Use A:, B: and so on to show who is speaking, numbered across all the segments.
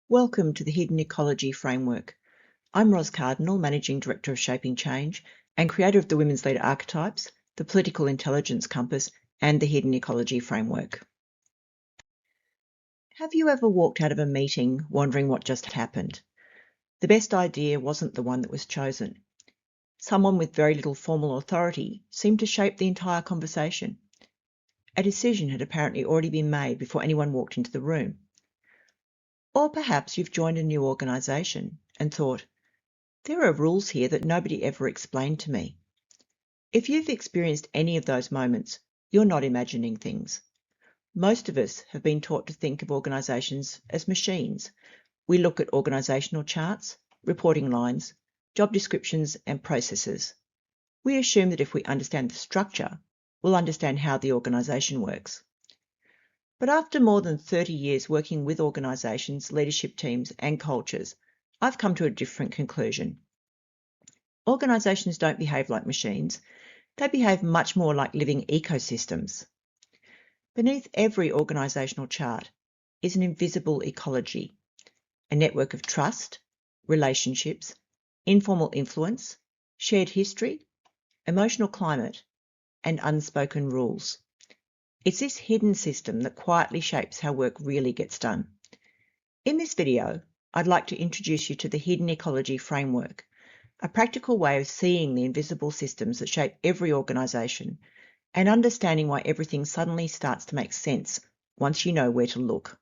A: Welcome to the Hidden Ecology Framework. I'm Ros Cardinal, Managing Director of Shaping Change and creator of the Women's Leader Archetypes, the Political Intelligence Compass, and the Hidden Ecology Framework. Have you ever walked out of a meeting wondering what just happened? The best idea wasn't the one that was chosen. Someone with very little formal authority seemed to shape the entire conversation. A decision had apparently already been made before anyone walked into the room. Or perhaps you've joined a new organisation and thought, there are rules here that nobody ever explained to me. If you've experienced any of those moments, you're not imagining things. Most of us have been taught to think of organisations as machines. We look at organisational charts, reporting lines, job descriptions and processes. We assume that if we understand the structure, we'll understand how the organisation works. But after more than 30 years working with organisations, leadership teams and cultures, I've come to a different conclusion. Organisations don't behave like machines. They behave much more like living ecosystems. Beneath every organisational chart is an invisible ecology, a network of trust, relationships, informal influence, shared history, emotional climate, and unspoken rules. It's this hidden system that quietly shapes how work really gets done. In this video, I'd like to introduce you to the Hidden Ecology Framework, a practical way of seeing the invisible systems that shape every organisation and understanding why everything suddenly starts to make sense once you know where to look.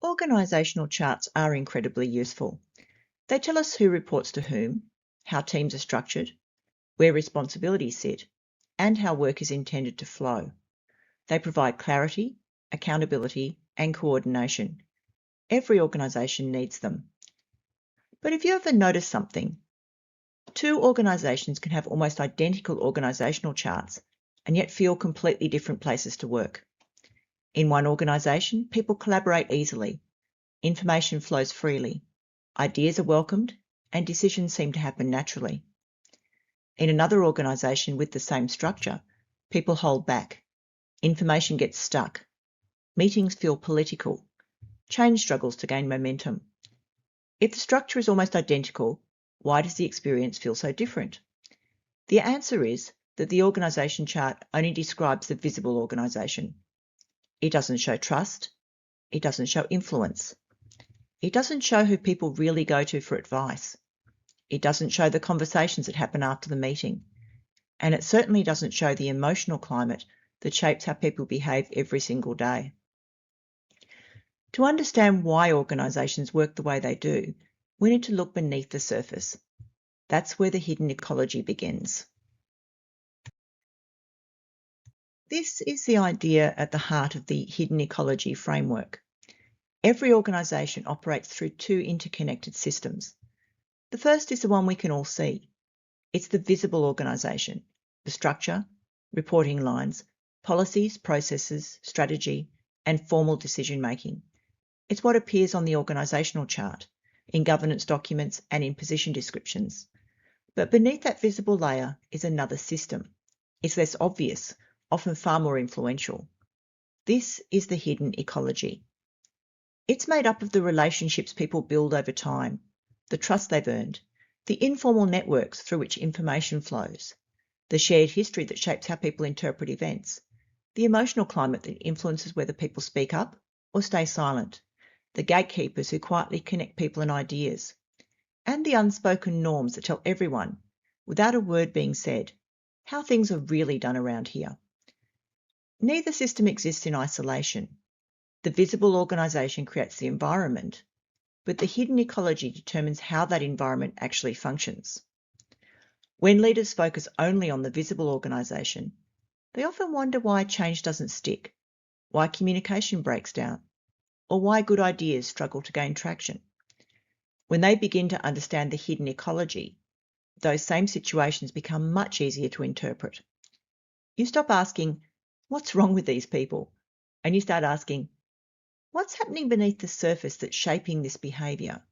A: Organisational charts are incredibly useful. They tell us who reports to whom, how teams are structured, where responsibilities sit, and how work is intended to flow. They provide clarity, accountability, and coordination. Every organisation needs them. But have you ever noticed something? Two organisations can have almost identical organisational charts and yet feel completely different places to work. In one organisation, people collaborate easily, information flows freely, ideas are welcomed, and decisions seem to happen naturally. In another organisation with the same structure, people hold back, information gets stuck, meetings feel political, change struggles to gain momentum. If the structure is almost identical, why does the experience feel so different? The answer is that the organisation chart only describes the visible organisation. It doesn't show trust. It doesn't show influence. It doesn't show who people really go to for advice. It doesn't show the conversations that happen after the meeting. And it certainly doesn't show the emotional climate that shapes how people behave every single day. To understand why organisations work the way they do, we need to look beneath the surface. That's where the hidden ecology begins. This is the idea at the heart of the Hidden Ecology Framework. Every organisation operates through two interconnected systems. The first is the one we can all see. It's the visible organisation, the structure, reporting lines, policies, processes, strategy, and formal decision making. It's what appears on the organisational chart, in governance documents and in position descriptions. But beneath that visible layer is another system. It's less obvious, often far more influential. This is the hidden ecology. It's made up of the relationships people build over time, the trust they've earned, the informal networks through which information flows, the shared history that shapes how people interpret events, the emotional climate that influences whether people speak up or stay silent, the gatekeepers who quietly connect people and ideas, and the unspoken norms that tell everyone, without a word being said, how things are really done around here. Neither system exists in isolation. The visible organisation creates the environment, but the hidden ecology determines how that environment actually functions. When leaders focus only on the visible organisation, they often wonder why change doesn't stick, why communication breaks down, or why good ideas struggle to gain traction. When they begin to understand the hidden ecology, those same situations become much easier to interpret. You stop asking, what's wrong with these people? And you start asking, what's happening beneath the surface that's shaping this behaviour?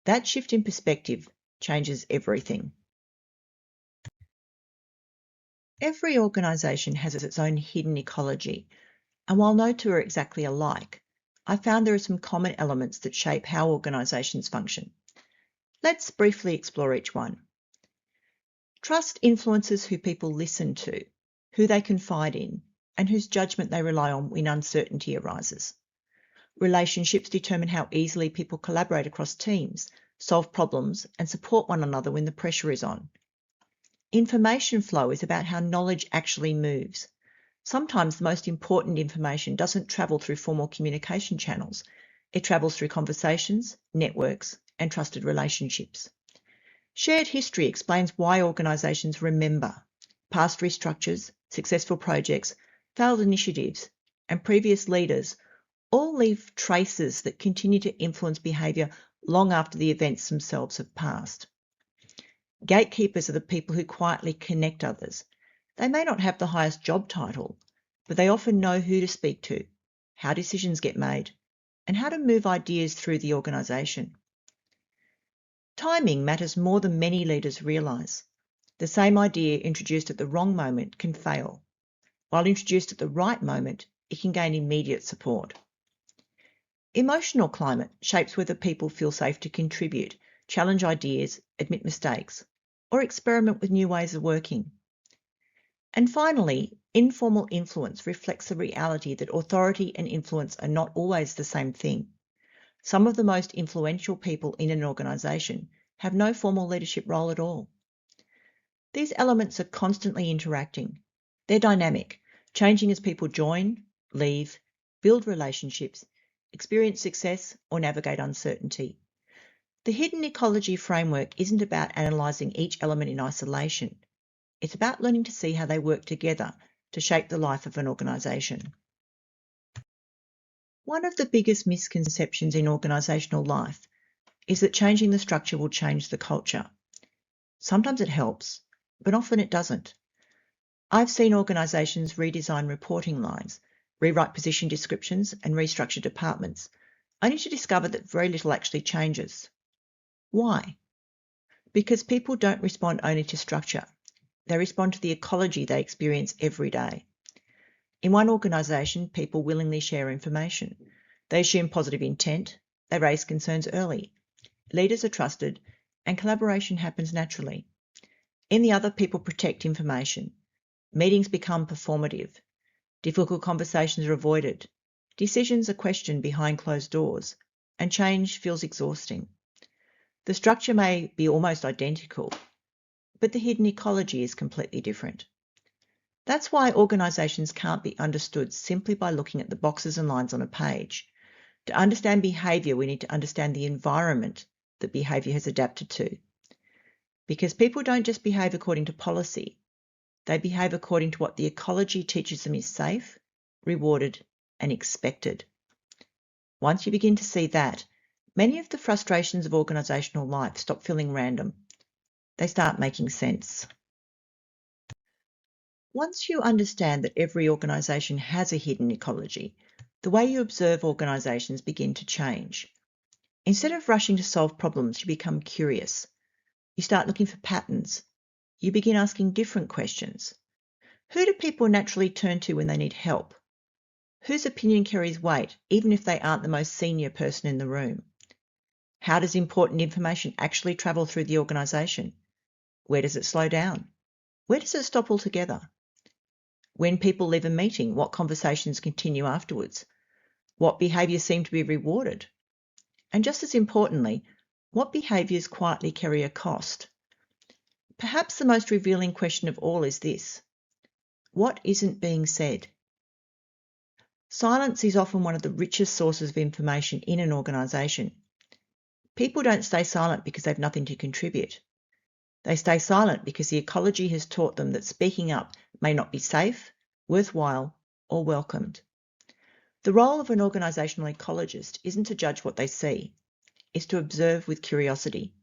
A: That shift in perspective changes everything. Every organisation has its own hidden ecology, and while no two are exactly alike, I found there are some common elements that shape how organisations function. Let's briefly explore each one. Trust influences who people listen to, who they confide in, and whose judgment they rely on when uncertainty arises. Relationships determine how easily people collaborate across teams, solve problems, and support one another when the pressure is on. Information flow is about how knowledge actually moves. Sometimes the most important information doesn't travel through formal communication channels. It travels through conversations, networks, and trusted relationships. Shared history explains why organisations remember. Past restructures, successful projects, failed initiatives, and previous leaders all leave traces that continue to influence behaviour long after the events themselves have passed. Gatekeepers are the people who quietly connect others. They may not have the highest job title, but they often know who to speak to, how decisions get made, and how to move ideas through the organisation. Timing matters more than many leaders realise. The same idea introduced at the wrong moment can fail, while introduced at the right moment, it can gain immediate support. Emotional climate shapes whether people feel safe to contribute, challenge ideas, admit mistakes, or experiment with new ways of working. And finally, informal influence reflects the reality that authority and influence are not always the same thing. Some of the most influential people in an organisation have no formal leadership role at all. These elements are constantly interacting. They're dynamic, changing as people join, leave, build relationships, experience success, or navigate uncertainty. The Hidden Ecology Framework isn't about analysing each element in isolation. It's about learning to see how they work together to shape the life of an organisation. One of the biggest misconceptions in organisational life is that changing the structure will change the culture. Sometimes it helps, but often it doesn't. I've seen organisations redesign reporting lines, rewrite position descriptions, and restructure departments, only to discover that very little actually changes. Why? Because people don't respond only to structure. They respond to the ecology they experience every day. In one organisation, people willingly share information. They assume positive intent. They raise concerns early. Leaders are trusted, and collaboration happens naturally. In the other, people protect information. Meetings become performative. Difficult conversations are avoided. Decisions are questioned behind closed doors, and change feels exhausting. The structure may be almost identical, but the hidden ecology is completely different. That's why organisations can't be understood simply by looking at the boxes and lines on a page. To understand behaviour, we need to understand the environment that behaviour has adapted to. Because people don't just behave according to policy, they behave according to what the ecology teaches them is safe, rewarded, and expected. Once you begin to see that, many of the frustrations of organisational life stop feeling random. They start making sense. Once you understand that every organisation has a hidden ecology, the way you observe organisations begin to change. Instead of rushing to solve problems, you become curious. You start looking for patterns. You begin asking different questions. Who do people naturally turn to when they need help? Whose opinion carries weight, even if they aren't the most senior person in the room? How does important information actually travel through the organisation? Where does it slow down? Where does it stop altogether? When people leave a meeting, what conversations continue afterwards? What behaviours seem to be rewarded? And just as importantly, what behaviours quietly carry a cost? Perhaps the most revealing question of all is this: what isn't being said? Silence is often one of the richest sources of information in an organisation. People don't stay silent because they've nothing to contribute. They stay silent because the ecology has taught them that speaking up may not be safe, worthwhile, or welcomed. The role of an organisational ecologist isn't to judge what they see, it's to observe with curiosity,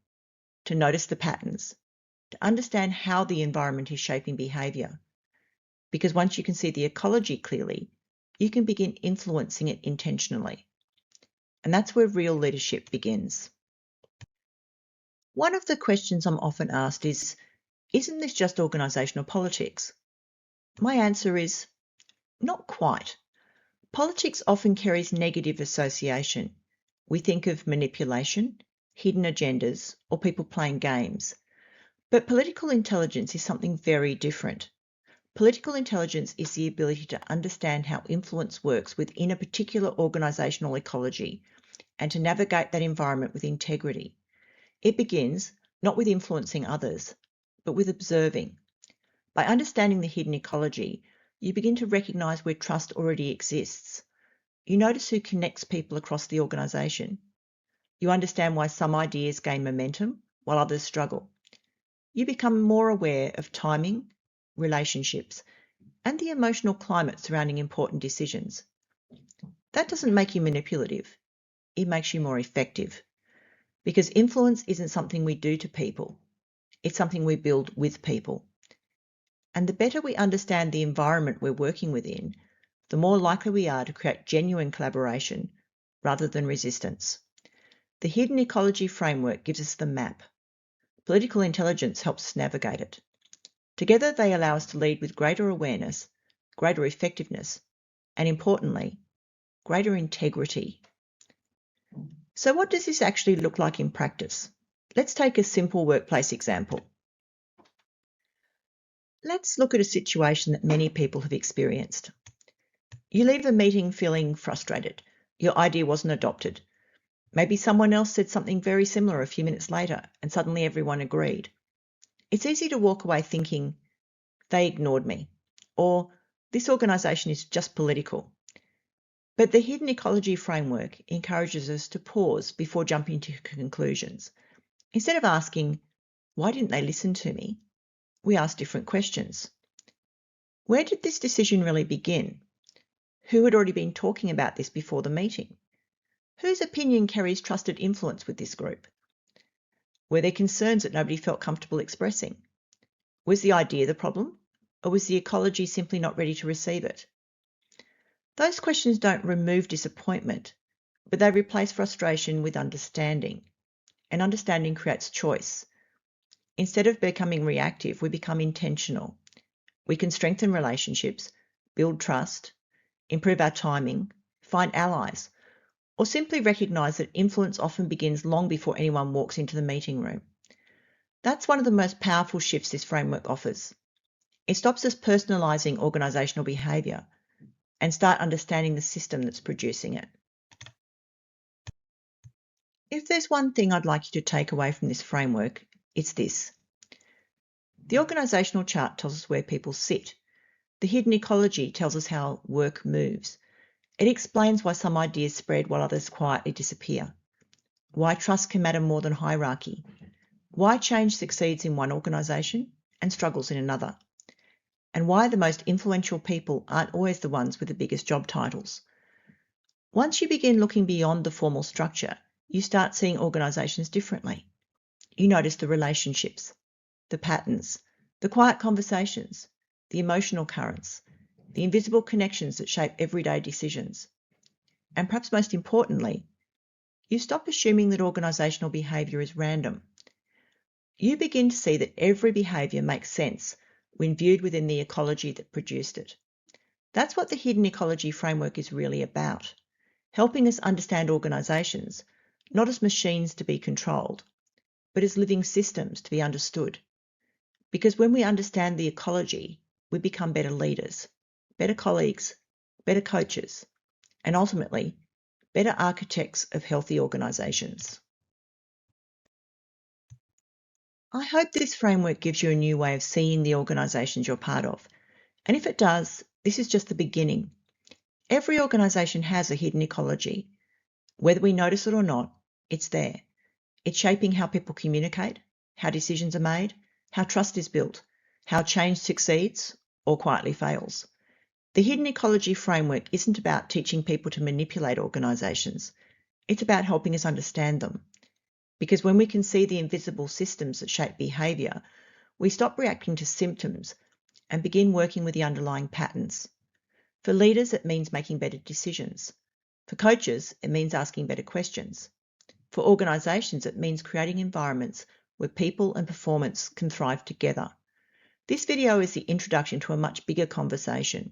A: to notice the patterns, to understand how the environment is shaping behaviour. Because once you can see the ecology clearly, you can begin influencing it intentionally. And that's where real leadership begins. One of the questions I'm often asked is, isn't this just organisational politics? My answer is, not quite. Politics often carries negative association. We think of manipulation, hidden agendas, or people playing games. But political intelligence is something very different. Political intelligence is the ability to understand how influence works within a particular organisational ecology and to navigate that environment with integrity. It begins not with influencing others, but with observing. By understanding the hidden ecology, you begin to recognise where trust already exists. You notice who connects people across the organisation. You understand why some ideas gain momentum while others struggle. You become more aware of timing, relationships, and the emotional climate surrounding important decisions. That doesn't make you manipulative. It makes you more effective. Because influence isn't something we do to people. It's something we build with people. And the better we understand the environment we're working within, the more likely we are to create genuine collaboration rather than resistance. The Hidden Ecology Framework gives us the map. Political intelligence helps us navigate it. Together, they allow us to lead with greater awareness, greater effectiveness, and importantly, greater integrity. So what does this actually look like in practice? Let's take a simple workplace example. Let's look at a situation that many people have experienced. You leave a meeting feeling frustrated. Your idea wasn't adopted. Maybe someone else said something very similar a few minutes later, and suddenly everyone agreed. It's easy to walk away thinking, they ignored me, or this organisation is just political. But the Hidden Ecology Framework encourages us to pause before jumping to conclusions. Instead of asking, why didn't they listen to me? We ask different questions. Where did this decision really begin? Who had already been talking about this before the meeting? Whose opinion carries trusted influence with this group? Were there concerns that nobody felt comfortable expressing? Was the idea the problem, or was the ecology simply not ready to receive it? Those questions don't remove disappointment, but they replace frustration with understanding, and understanding creates choice. Instead of becoming reactive, we become intentional. We can strengthen relationships, build trust, improve our timing, find allies, or simply recognise that influence often begins long before anyone walks into the meeting room. That's one of the most powerful shifts this framework offers. It stops us personalising organisational behaviour and start understanding the system that's producing it. If there's one thing I'd like you to take away from this framework, it's this. The organisational chart tells us where people sit. The hidden ecology tells us how work moves. It explains why some ideas spread while others quietly disappear, why trust can matter more than hierarchy, why change succeeds in one organisation and struggles in another, and why the most influential people aren't always the ones with the biggest job titles. Once you begin looking beyond the formal structure, you start seeing organisations differently. You notice the relationships, the patterns, the quiet conversations, the emotional currents, the invisible connections that shape everyday decisions. And perhaps most importantly, you stop assuming that organisational behaviour is random. You begin to see that every behaviour makes sense when viewed within the ecology that produced it. That's what the Hidden Ecology Framework is really about, helping us understand organisations, not as machines to be controlled, but as living systems to be understood. Because when we understand the ecology, we become better leaders, better colleagues, better coaches, and ultimately, better architects of healthy organisations. I hope this framework gives you a new way of seeing the organisations you're part of. And if it does, this is just the beginning. Every organisation has a hidden ecology. Whether we notice it or not, it's there. It's shaping how people communicate, how decisions are made, how trust is built, how change succeeds or quietly fails. The Hidden Ecology Framework isn't about teaching people to manipulate organisations. It's about helping us understand them. Because when we can see the invisible systems that shape behaviour, we stop reacting to symptoms and begin working with the underlying patterns. For leaders, it means making better decisions. For coaches, it means asking better questions. For organisations, it means creating environments where people and performance can thrive together. This video is the introduction to a much bigger conversation.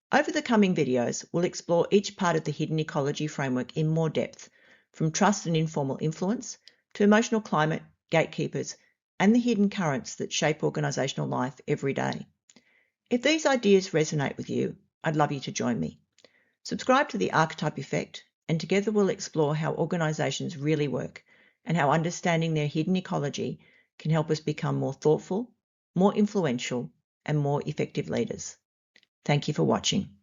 A: Over the coming videos, we'll explore each part of the Hidden Ecology Framework in more depth, from trust and informal influence to emotional climate, gatekeepers, and the hidden currents that shape organisational life every day. If these ideas resonate with you, I'd love you to join me. Subscribe to the Archetype Effect, and together we'll explore how organisations really work and how understanding their hidden ecology can help us become more thoughtful, more influential, and more effective leaders. Thank you for watching.